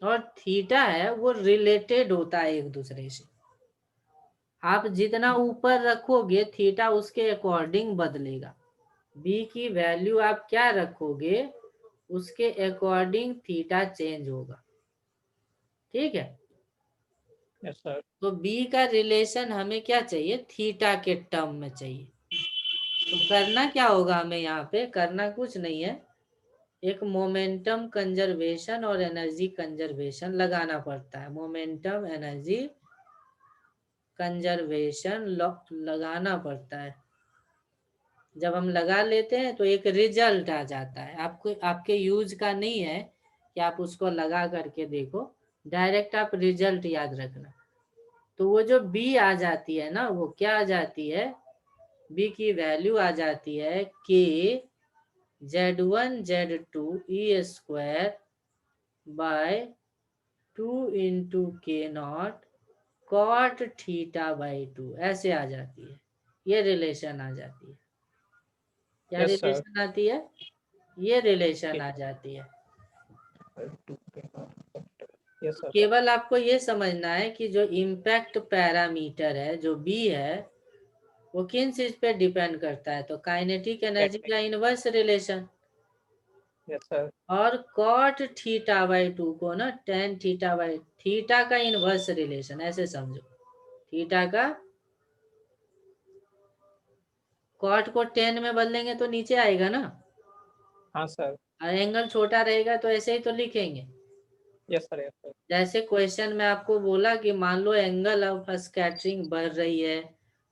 [SPEAKER 1] और थीटा है, वो रिलेटेड होता है एक दूसरे से। आप जितना ऊपर रखोगे थीटा उसके अकॉर्डिंग बदलेगा। बी की वैल्यू आप क्या रखोगे उसके अकॉर्डिंग थीटा चेंज होगा, ठीक है।
[SPEAKER 2] Yes sir.
[SPEAKER 1] तो बी का रिलेशन हमें क्या चाहिए, थीटा के टर्म में चाहिए। तो करना क्या होगा हमें, यहाँ पे करना कुछ नहीं है, एक मोमेंटम कंजर्वेशन और एनर्जी कंजर्वेशन लगाना पड़ता है। मोमेंटम एनर्जी कंजर्वेशन लगाना पड़ता है। जब हम लगा लेते हैं तो एक रिजल्ट आ जाता है। आपको आपके यूज का नहीं है कि आप उसको लगा करके देखो, डायरेक्ट आप रिजल्ट याद रखना। तो वो जो बी आ जाती है ना, वो क्या आ जाती है, बी की वैल्यू आ जाती है k Z1 Z2 e square by 2 × K0 cot theta by 2, ऐसे आ जाती है। ये रिलेशन आ जाती है। क्या
[SPEAKER 2] यस सर।
[SPEAKER 1] रिलेशन आती है, ये रिलेशन आ जाती है।
[SPEAKER 2] Yes sir.
[SPEAKER 1] केवल आपको ये समझना है कि जो इम्पैक्ट पैरामीटर है, जो बी है, वो किन चीज पे डिपेंड करता है, तो काइनेटिक एनर्जी का इनवर्स रिलेशन।
[SPEAKER 2] Yes sir.
[SPEAKER 1] और कॉट थीटा बाई 2 को ना टेन थीटा बाई थीटा का इनवर्स रिलेशन, ऐसे समझो। थीटा का कॉट को 10 में बदलेंगे तो नीचे आएगा ना,
[SPEAKER 2] हाँ सर।
[SPEAKER 1] और एंगल छोटा रहेगा तो ऐसे ही तो लिखेंगे।
[SPEAKER 2] Yes sir. Yes sir.
[SPEAKER 1] जैसे क्वेश्चन में आपको बोला कि मान लो एंगल ऑफ स्कैटरिंग बढ़ रही है,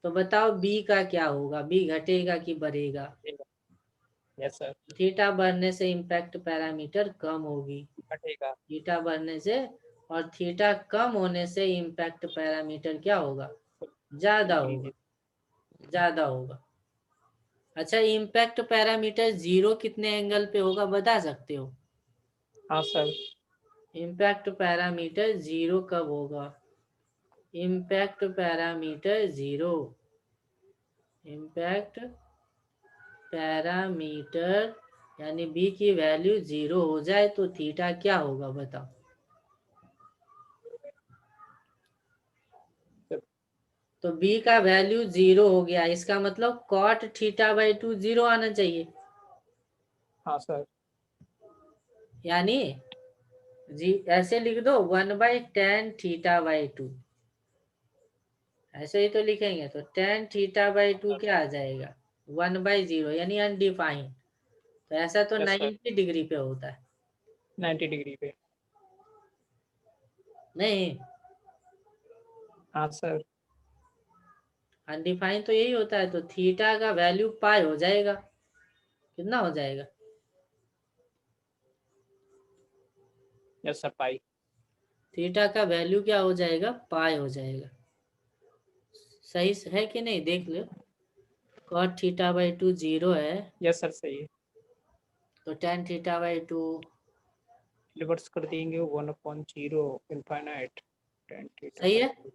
[SPEAKER 1] तो बताओ बी का क्या होगा, बी घटेगा कि बढ़ेगा।
[SPEAKER 2] Yes sir.
[SPEAKER 1] थीटा बढ़ने से इम्पैक्ट पैरामीटर कम होगी,
[SPEAKER 2] घटेगा।
[SPEAKER 1] थीटा बढ़ने से, और थीटा कम होने से इम्पैक्ट पैरामीटर क्या होगा, ज्यादा होगा, ज्यादा होगा। अच्छा, इम्पैक्ट पैरामीटर 0 कितने एंगल पे होगा बता सकते हो?
[SPEAKER 2] हाँ सर।
[SPEAKER 1] इम्पैक्ट पैरामीटर 0 कब होगा, इम्पैक्ट पैरामीटर 0, इम्पैक्ट पैरामीटर यानी बी की वैल्यू 0 हो जाए तो थीटा क्या होगा बताओ? तो बी का वैल्यू 0 हो गया, इसका मतलब कॉट थीटा बाई 2 0 आना चाहिए।
[SPEAKER 2] हाँ सर।
[SPEAKER 1] यानी जी ऐसे लिख दो 1/tan θ/2, ऐसे ही तो लिखेंगे। तो tan θ/2 क्या आ जाएगा, 1/0 यानी अनडिफाइंड। तो ऐसा तो
[SPEAKER 2] यस सर।
[SPEAKER 1] 90 डिग्री पे होता है।
[SPEAKER 2] 90 डिग्री पे।
[SPEAKER 1] नहीं,
[SPEAKER 2] हाँ सर।
[SPEAKER 1] अनडिफाइंड तो यही होता है। तो थीटा का वैल्यू पाई हो जाएगा, कितना हो जाएगा,
[SPEAKER 2] यस सर। पाई।
[SPEAKER 1] थीटा का वैल्यू क्या हो जाएगा, पाई हो जाएगा। सही है कि नहीं, देख लो। cot θ/2 0 है,
[SPEAKER 2] यस सर सही है।
[SPEAKER 1] तो tan θ/2
[SPEAKER 2] रिवर्स कर देंगे 1/0 इनफाइनाइट टेन थीटा
[SPEAKER 1] सही
[SPEAKER 2] बाई
[SPEAKER 1] है।
[SPEAKER 2] 2।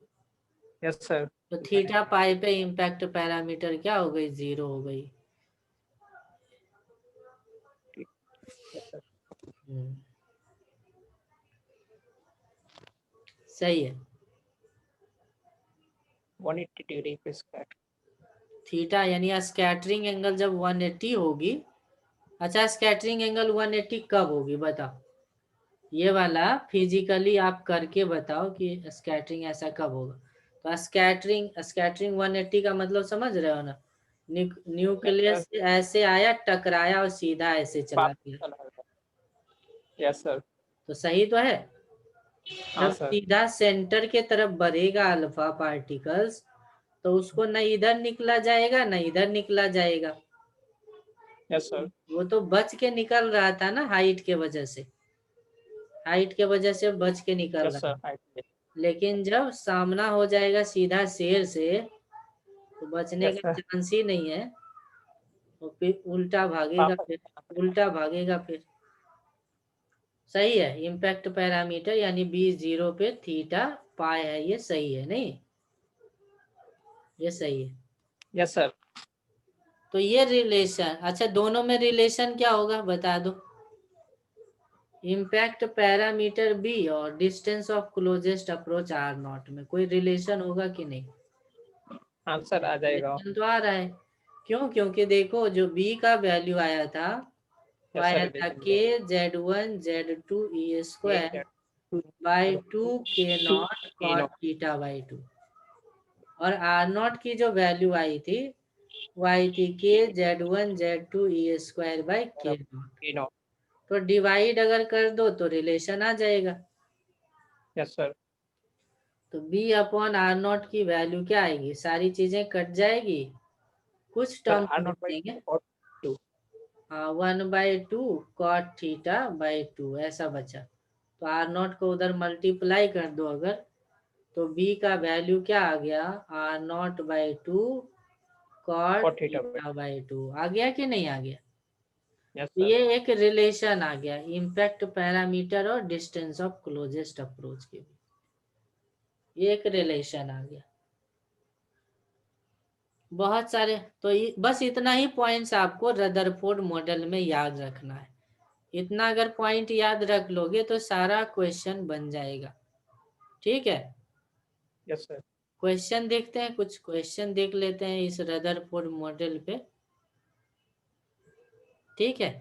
[SPEAKER 2] Yes sir.
[SPEAKER 1] तो थीटा पाई पे इम्पैक्ट पैरामीटर क्या हो गई, 0 हो गई।
[SPEAKER 2] Yes sir.
[SPEAKER 1] हम्म, सही है।
[SPEAKER 2] 180 डिग्री पे स्क्वायर।
[SPEAKER 1] थीटा यानी स्कैटरिंग एंगल जब 180 होगी। अच्छा, स्कैटरिंग एंगल 180 कब होगी बताओ, ये वाला फिजिकली आप करके बताओ कि स्कैटरिंग ऐसा कब होगा। तो स्कैटरिंग स्कैटरिंग 180 का मतलब समझ रहे हो ना,
[SPEAKER 2] यस
[SPEAKER 1] न्यूक्लियस
[SPEAKER 2] सर।
[SPEAKER 1] से ऐसे आया, टकराया और सीधा ऐसे चला
[SPEAKER 2] वापस
[SPEAKER 1] गया।
[SPEAKER 2] चला गया। Yes sir.
[SPEAKER 1] तो सही तो है।
[SPEAKER 2] हाँ
[SPEAKER 1] जब
[SPEAKER 2] सर।
[SPEAKER 1] सीधा सेंटर के तरफ बढ़ेगा अल्फा पार्टिकल्स, तो उसको न इधर निकला जाएगा न इधर निकला जाएगा।
[SPEAKER 2] Yes sir.
[SPEAKER 1] वो तो बच के निकल रहा था ना, हाइट के वजह से, हाइट के वजह से बच के निकल
[SPEAKER 2] यस
[SPEAKER 1] रहा
[SPEAKER 2] सर।
[SPEAKER 1] है। लेकिन जब सामना हो जाएगा सीधा शेर से, तो बचने
[SPEAKER 2] यस
[SPEAKER 1] का
[SPEAKER 2] सर।
[SPEAKER 1] चांस ही नहीं है। तो फिर उल्टा भागेगा,
[SPEAKER 2] वापस
[SPEAKER 1] फिर
[SPEAKER 2] चला गया।
[SPEAKER 1] उल्टा भागेगा फिर। सही है, इम्पैक्ट पैरामीटर यानी बी 0 पे थीटा पाई है, ये सही है नहीं, ये सही है।
[SPEAKER 2] Yes sir.
[SPEAKER 1] तो ये रिलेशन, अच्छा दोनों में रिलेशन क्या होगा बता दो, इम्पैक्ट पैरामीटर बी और distance of closest approach r0 में कोई रिलेशन होगा कि नहीं?
[SPEAKER 2] आंसर आ जाएगा।
[SPEAKER 1] रिलेशन तो आ रहा है। क्यों, क्योंकि देखो जो बी का वैल्यू आया था, वो
[SPEAKER 2] यस सर
[SPEAKER 1] आया था
[SPEAKER 2] रिलेशन
[SPEAKER 1] के
[SPEAKER 2] है।
[SPEAKER 1] Z1 Z2 ई
[SPEAKER 2] ये
[SPEAKER 1] स्क्वायर
[SPEAKER 2] क्या?
[SPEAKER 1] By 2 k naught
[SPEAKER 2] K
[SPEAKER 1] cot
[SPEAKER 2] naught.
[SPEAKER 1] Theta by 2, और आर नॉट की जो वैल्यू आई थी वो आई थी के Z1 Z2 e square by के नॉट।
[SPEAKER 2] K naught.
[SPEAKER 1] तो डिवाइड अगर कर दो तो रिलेशन आ जाएगा।
[SPEAKER 2] Yes sir.
[SPEAKER 1] तो बी अपॉन आर नॉट की वैल्यू क्या आएगी, सारी चीजें कट जाएगी, कुछ
[SPEAKER 2] Sir
[SPEAKER 1] term
[SPEAKER 2] R naught by
[SPEAKER 1] बचेंगे।
[SPEAKER 2] 2 or 2.
[SPEAKER 1] हाँ 1/2 कॉट थीटा बाई 2 ऐसा बचा। तो आर नॉट को उधर मल्टीप्लाई कर दो अगर, तो बी का वैल्यू क्या आ गया, r naught by 2 cot
[SPEAKER 2] Cot theta by.
[SPEAKER 1] Theta by 2 आ गया कि नहीं आ गया।
[SPEAKER 2] Yes
[SPEAKER 1] तो
[SPEAKER 2] sir.
[SPEAKER 1] ये एक रिलेशन आ गया इम्पैक्ट पैरामीटर और डिस्टेंस ऑफ क्लोजेस्ट अप्रोच के बीच, ये एक रिलेशन आ गया। बहुत सारे, तो बस इतना ही पॉइंट्स आपको रदरफोर्ड मॉडल में याद रखना है। इतना अगर पॉइंट याद रख लोगे तो सारा क्वेश्चन बन जाएगा। ठीक है,
[SPEAKER 2] Yes sir.
[SPEAKER 1] क्वेश्चन देखते हैं, कुछ क्वेश्चन देख लेते हैं इस रदरफोर्ड मॉडल पे। ठीक है,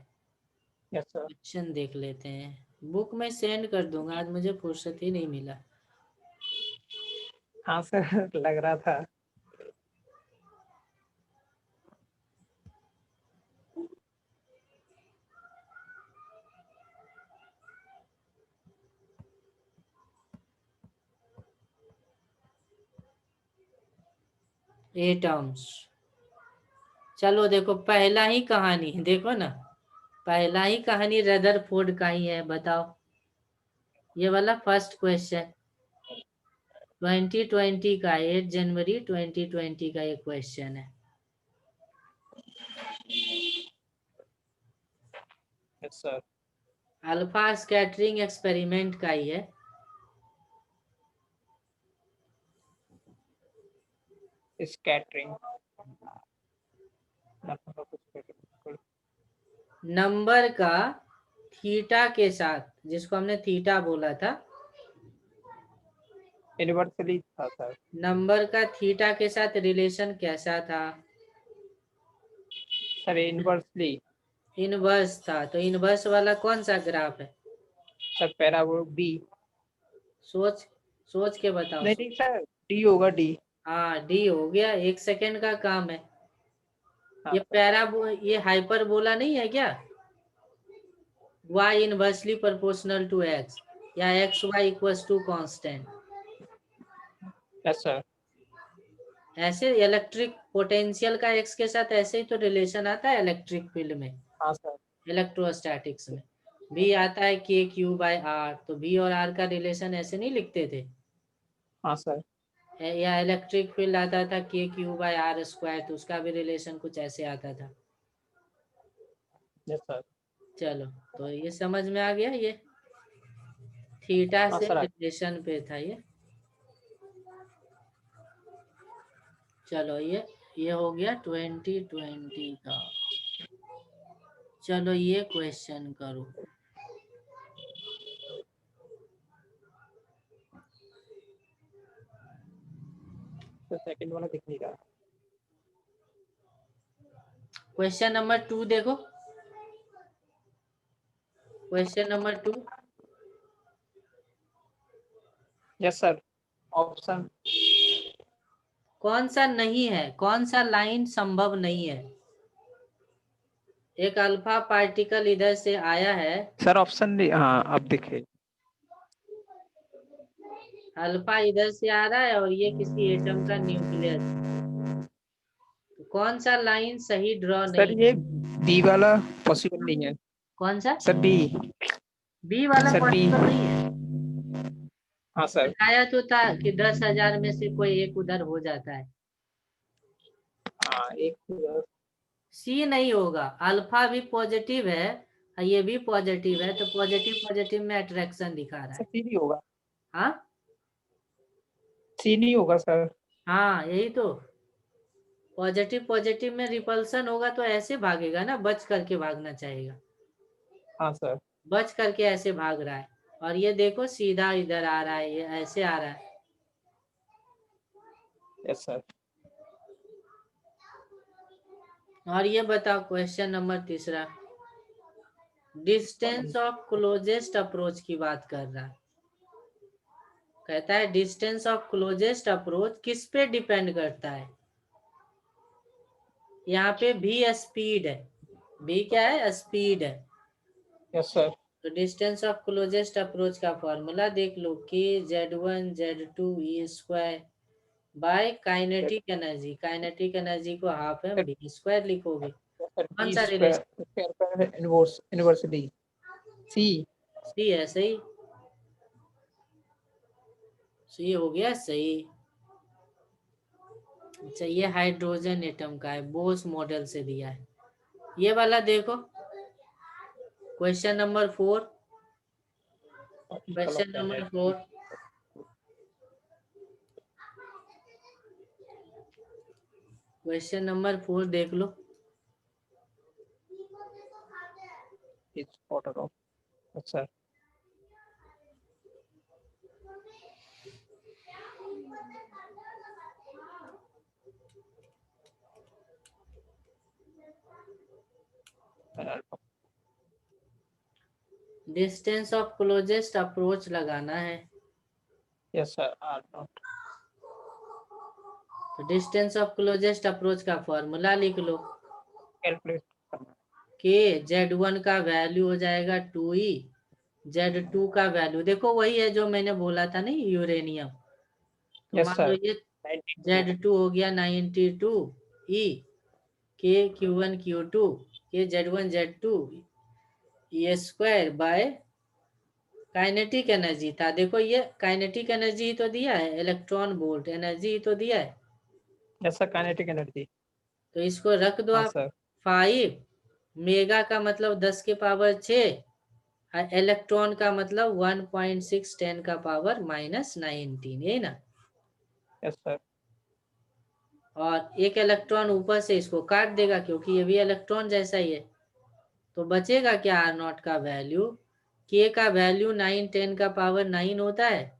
[SPEAKER 2] Yes sir.
[SPEAKER 1] क्वेश्चन देख लेते हैं, बुक में सेंड कर दूंगा, आज मुझे फुर्सत ही नहीं मिला।
[SPEAKER 2] हाँ सर लग रहा था।
[SPEAKER 1] ए टर्म्स, चलो देखो पहला ही कहानी देखो ना, पहला ही कहानी रदरफोर्ड का ही है, बताओ। ये वाला फर्स्ट क्वेश्चन 2020 का, 8 जनवरी 2020 का ये क्वेश्चन है।
[SPEAKER 2] Yes sir.
[SPEAKER 1] Alpha scattering experiment का ही है।
[SPEAKER 2] Scattering.
[SPEAKER 1] नंबर का थीटा के साथ, जिसको हमने थीटा बोला था,
[SPEAKER 2] Universally था सर।
[SPEAKER 1] नंबर का थीटा के साथ रिलेशन कैसा था,
[SPEAKER 2] सर इनवर्सली।
[SPEAKER 1] इनवर्स था। तो इनवर्स वाला कौन सा ग्राफ है,
[SPEAKER 2] सर पैराबोल बी।
[SPEAKER 1] सोच सोच के बताओ।
[SPEAKER 2] नहीं नहीं सर डी होगा डी।
[SPEAKER 1] हाँ डी हो गया, 1 सेकेंड का काम है।
[SPEAKER 2] हाँ
[SPEAKER 1] ये
[SPEAKER 2] सर।
[SPEAKER 1] ये हाइपरबोला नहीं है क्या, y inversely proportional to x, या x y equals to constant.
[SPEAKER 2] Yes sir.
[SPEAKER 1] ऐसे इलेक्ट्रिक पोटेंशियल का x के साथ ऐसे ही तो रिलेशन आता है इलेक्ट्रिक फील्ड में,
[SPEAKER 2] हाँ सर।
[SPEAKER 1] इलेक्ट्रोस्टैटिक्स में भी आता है के क्यू बाई आर। तो v और r का रिलेशन ऐसे नहीं लिखते थे,
[SPEAKER 2] हाँ सर।
[SPEAKER 1] या इलेक्ट्रिक फील्ड आता था के क्यू बाई आर स्क्वायर, तो उसका भी रिलेशन कुछ ऐसे आता था।
[SPEAKER 2] Yes sir.
[SPEAKER 1] चलो, तो ये समझ में आ गया, ये थीटा
[SPEAKER 2] हाँ
[SPEAKER 1] से
[SPEAKER 2] सर।
[SPEAKER 1] रिलेशन पे था ये। चलो ये हो गया 2020 का। चलो ये क्वेश्चन करो।
[SPEAKER 2] तो सेकंड वाला दिख नहीं रहा।
[SPEAKER 1] क्वेश्चन नंबर 2 देखो, question number 2।
[SPEAKER 2] Yes sir. Option.
[SPEAKER 1] कौन सा नहीं है, कौन सा लाइन संभव नहीं है। एक अल्फा पार्टिकल इधर से आया है,
[SPEAKER 2] सर ऑप्शन नहीं, हाँ अब दिखे।
[SPEAKER 1] अल्फा इधर से आ रहा है और ये किसी एटम का न्यूक्लियस। तो कौन सा लाइन सही ड्रॉ
[SPEAKER 2] सर
[SPEAKER 1] नहीं
[SPEAKER 2] ये
[SPEAKER 1] है।
[SPEAKER 2] बी वाला पॉसिबल नहीं है।
[SPEAKER 1] कौन सा,
[SPEAKER 2] सर बी।
[SPEAKER 1] बी वाला
[SPEAKER 2] सर बी।
[SPEAKER 1] पॉसिबल नहीं है।
[SPEAKER 2] हाँ सर।
[SPEAKER 1] बताया तो था कि 10,000 में से कोई एक उधर हो जाता है।
[SPEAKER 2] हाँ एक।
[SPEAKER 1] सी नहीं होगा, अल्फा भी पॉजिटिव है और ये भी पॉजिटिव है, तो पॉजिटिव पॉजिटिव में अट्रैक्शन दिखा रहा
[SPEAKER 2] सर
[SPEAKER 1] है।
[SPEAKER 2] सी नहीं होगा।
[SPEAKER 1] हाँ
[SPEAKER 2] सी नहीं होगा सर।
[SPEAKER 1] हाँ यही तो, पॉजिटिव पॉजिटिव में रिपल्सन होगा तो ऐसे भागेगा ना, बच करके भागना चाहेगा,
[SPEAKER 2] हाँ सर।
[SPEAKER 1] बच करके ऐसे भाग रहा है। और ये देखो सीधा इधर आ रहा है, ये ऐसे आ रहा है।
[SPEAKER 2] Yes sir.
[SPEAKER 1] और ये बताओ question number 3, distance of closest approach की बात कर रहा है। कहता है डिस्टेंस ऑफ क्लोजेस्ट अप्रोच किस पे डिपेंड करता है। यहाँ पे भी स्पीड है, भी क्या है, स्पीड है।
[SPEAKER 2] Yes sir.
[SPEAKER 1] तो डिस्टेंस ऑफ क्लोजेस्ट अप्रोच का फॉर्मूला देख लो, के Z1 Z2 e square bye kinetic energy. Kinetic energy को हाफ है, बी स्क्वायर लिखोगे। कौन
[SPEAKER 2] बी
[SPEAKER 1] सा रिलेशन?
[SPEAKER 2] स्क्वायर इनवर्सली सी।
[SPEAKER 1] सी है, सही, सी हो गया सही। अच्छा, ये हाइड्रोजन एटम का है, बोस मॉडल से दिया है। ये वाला देखो, question number 4। Question number 4, question number 4 देख लो।
[SPEAKER 2] Sir
[SPEAKER 1] distance of closest approach लगाना है।
[SPEAKER 2] Yes sir are not.
[SPEAKER 1] तो डिस्टेंस ऑफ क्लोजेस्ट अप्रोच का फॉर्मूला लिख लो,
[SPEAKER 2] कैलकुलेट करना।
[SPEAKER 1] के Z1 का वैल्यू हो जाएगा 2E, Z2 का वैल्यू देखो वही है जो मैंने बोला था नहीं, यूरेनियम। तो
[SPEAKER 2] यस
[SPEAKER 1] मान लो
[SPEAKER 2] सर
[SPEAKER 1] ये
[SPEAKER 2] 92
[SPEAKER 1] Z2 हो गया 92E, के Q1 Q2, के Z1 Z2 ये स्क्वायर बाय काइनेटिक एनर्जी था। देखो ये काइनेटिक एनर्जी ही तो दिया है, इलेक्ट्रॉन वोल्ट एनर्जी ही तो दिया है।
[SPEAKER 2] Yes sir kinetic energy.
[SPEAKER 1] तो इसको रख दो
[SPEAKER 2] हाँ
[SPEAKER 1] आप।
[SPEAKER 2] सर
[SPEAKER 1] 5 मेगा का मतलब 10 के पावर 6, इलेक्ट्रॉन का मतलब 1.6 10 का पावर -19, यही ना।
[SPEAKER 2] Yes sir.
[SPEAKER 1] और एक इलेक्ट्रॉन ऊपर से इसको काट देगा क्योंकि ये भी इलेक्ट्रॉन जैसा ही है। तो बचेगा क्या आर नॉट का वैल्यू, के का वैल्यू 9 10 का पावर 9 होता है,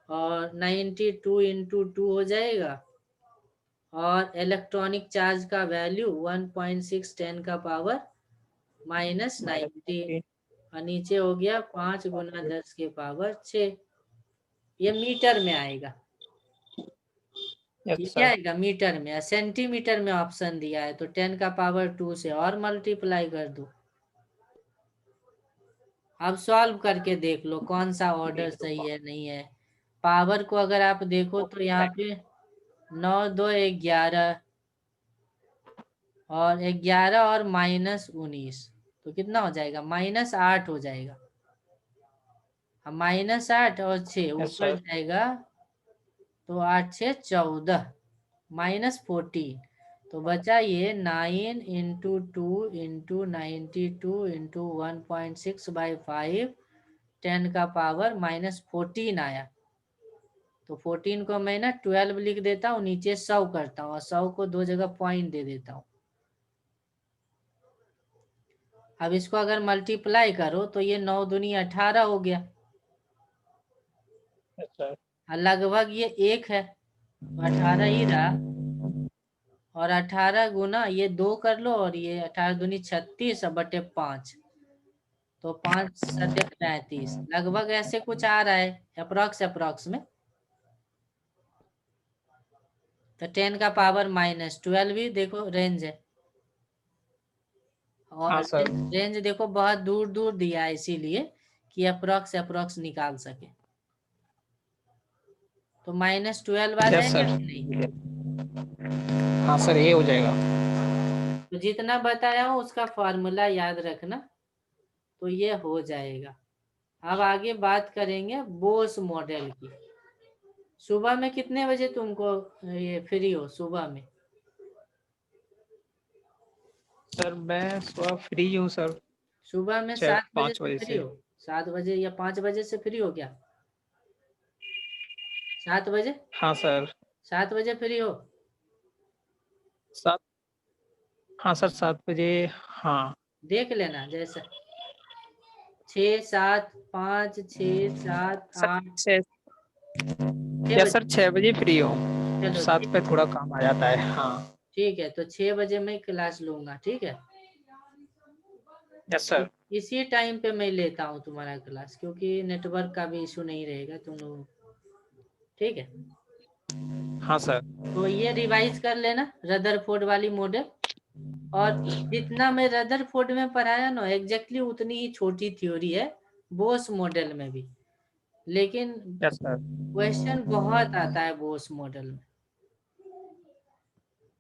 [SPEAKER 1] और 92 इंटू 2 हो जाएगा, और इलेक्ट्रॉनिक चार्ज का वैल्यू 1.6 10 का पावर -19, और नीचे हो गया 5 गुना 10 के पावर 6। ये मीटर में आएगा, ये
[SPEAKER 2] यस
[SPEAKER 1] क्या
[SPEAKER 2] सर।
[SPEAKER 1] आएगा मीटर में। सेंटीमीटर में ऑप्शन दिया है तो 10 का पावर 2 से और मल्टीप्लाई कर दो। अब सॉल्व करके देख लो कौन सा ऑर्डर सही है नहीं है। पावर को अगर आप देखो तो यहाँ पे 9 2 11, और 11 और -19, तो कितना हो जाएगा, -8 हो जाएगा। अब -8 और 6
[SPEAKER 2] यस
[SPEAKER 1] ऊपर
[SPEAKER 2] सर।
[SPEAKER 1] जाएगा, तो 8 6 14, -14, तो बचा ये 9 इंटू 2 इंटू 92 इंटू 1.6/5, 10 का पावर -14 आया। तो 14 को मैं ना 12 लिख देता हूँ, नीचे 100 करता हूँ, और 100 को 2 जगह पॉइंट दे देता हूँ। अब इसको अगर मल्टीप्लाई करो तो ये 9 दूनी 18 हो गया,
[SPEAKER 2] यस सर।
[SPEAKER 1] और लगभग ये 1 है, तो 18 ही रहा। और 18 गुना ये 2 कर लो, और ये 18 दूनी 36 बटे 5, तो 5 7 35, लगभग ऐसे कुछ आ रहा है अप्रोक्स में। तो 10 का पावर -12 भी देखो रेंज है, और
[SPEAKER 2] हाँ सर।
[SPEAKER 1] रेंज देखो बहुत दूर दूर दिया है, इसीलिए कि अप्रोक्स निकाल सके। तो -12 आ
[SPEAKER 2] यस
[SPEAKER 1] जाएगा
[SPEAKER 2] सर।
[SPEAKER 1] कि नहीं।
[SPEAKER 2] हाँ सर ये हो जाएगा।
[SPEAKER 1] तो जितना बताया हूँ उसका फॉर्मूला याद रखना, तो ये हो जाएगा। अब आगे बात करेंगे बोस मॉडल की। सुबह में कितने बजे तुमको ये फ्री हो सुबह में?
[SPEAKER 2] सर मैं सुबह फ्री हूँ सर।
[SPEAKER 1] सुबह में 7 बजे
[SPEAKER 2] 5
[SPEAKER 1] से
[SPEAKER 2] बजे
[SPEAKER 1] फ्री
[SPEAKER 2] से।
[SPEAKER 1] हो? 7 बजे या 5 बजे से फ्री हो क्या? 7 बजे,
[SPEAKER 2] हाँ सर।
[SPEAKER 1] 7 बजे फ्री हो?
[SPEAKER 2] 7। हाँ सर 7 बजे। हाँ
[SPEAKER 1] देख लेना जैसा, 6 7 5 6 7
[SPEAKER 2] सर
[SPEAKER 1] 8
[SPEAKER 2] 6।
[SPEAKER 1] 6
[SPEAKER 2] या
[SPEAKER 1] बजे।
[SPEAKER 2] सर 6 बजे फ्री हूँ,
[SPEAKER 1] चलो
[SPEAKER 2] 7 पे थोड़ा काम आ जाता है। हाँ।
[SPEAKER 1] ठीक है, तो 6 बजे मैं क्लास लूंगा, ठीक है।
[SPEAKER 2] Yes sir.
[SPEAKER 1] इसी टाइम पे मैं लेता हूँ तुम्हारा क्लास, क्योंकि नेटवर्क का भी इशू नहीं रहेगा तुम लोग। ठीक है।
[SPEAKER 2] हाँ सर।
[SPEAKER 1] तो ये रिवाइज कर लेना रदरफोर्ड वाली मॉडल, और जितना मैं रदरफोर्ड में पढ़ाया ना एग्जैक्टली उतनी ही छोटी थ्योरी है बोस मॉडल में भी, लेकिन
[SPEAKER 2] यस सर।
[SPEAKER 1] क्वेश्चन बहुत आता है बोस मॉडल में।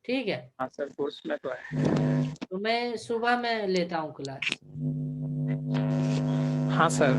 [SPEAKER 1] ठीक है,
[SPEAKER 2] हाँ सर, कोर्स में तो है।
[SPEAKER 1] तो मैं सुबह में लेता हूँ क्लास।
[SPEAKER 2] हाँ सर।